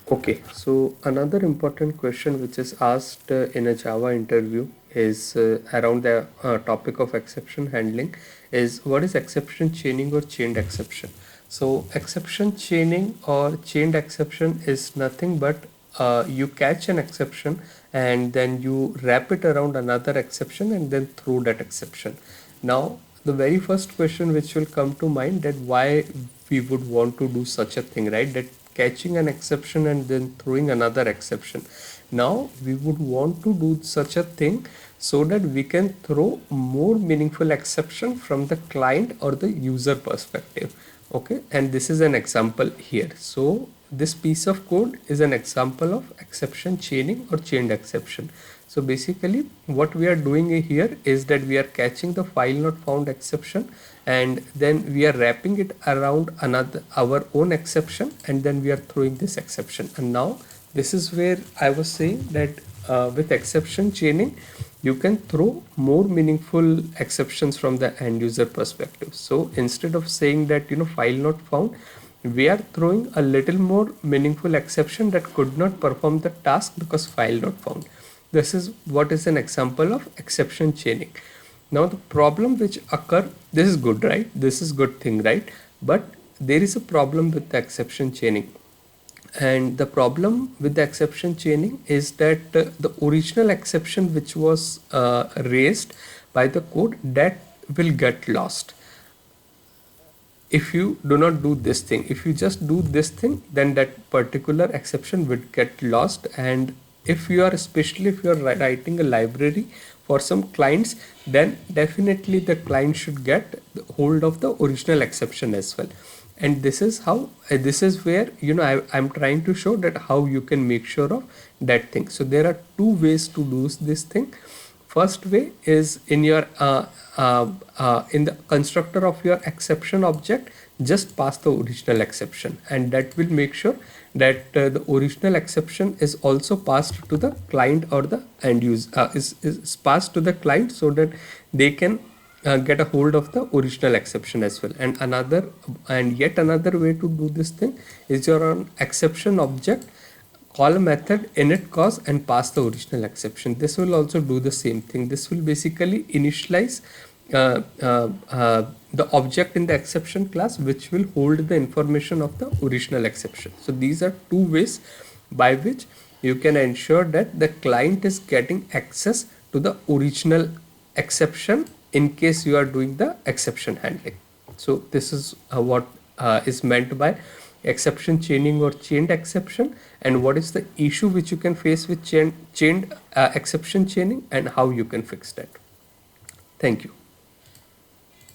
Okay, so another important question which is asked in a Java interview is around the topic of exception handling is what is exception chaining or chained exception? So exception chaining or chained exception is nothing but you catch an exception and then you wrap it around another exception and then throw that exception. Now, the very first question which will come to mind that why we would want to do such a thing, right? That catching an exception and then throwing another exception. Now we would want to do such a thing so that we can throw more meaningful exception from the client or the user perspective. Okay, and this is an example here. So this piece of code is an example of exception chaining or chained exception. So basically what we are doing here is that we are catching the file not found exception and then we are wrapping it around another our own exception and then we are throwing this exception. And now this is where I was saying that with exception chaining you can throw more meaningful exceptions from the end user perspective. So instead of saying that file not found, we are throwing a little more meaningful exception that could not perform the task because file not found. This is what is an example of exception chaining. Now the problem which occur, this is good, right? This is good thing, right? But there is a problem with the exception chaining. And the problem with the exception chaining is that the original exception which was raised by the code, that will get lost if you do not do this thing. If you just do this thing, then that particular exception would get lost. And if you are, especially if you are writing a library for some clients, then definitely the client should get hold of the original exception as well. And this is how this is where I'm trying to show that how you can make sure of that thing. So there are two ways to do this thing. First way is in your in the constructor of your exception object, just pass the original exception, and that will make sure that the original exception is also passed to the client or the end user is passed to the client so that they can get a hold of the original exception as well. And yet another way to do this thing is your own exception object, call a method init cause and pass the original exception. This will also do the same thing. This will basically initialize the object in the exception class which will hold the information of the original exception. So these are two ways by which you can ensure that the client is getting access to the original exception in case you are doing the exception handling. So this is what is meant by exception chaining or chained exception, and what is the issue which you can face with chained exception chaining and how you can fix that. Thank you.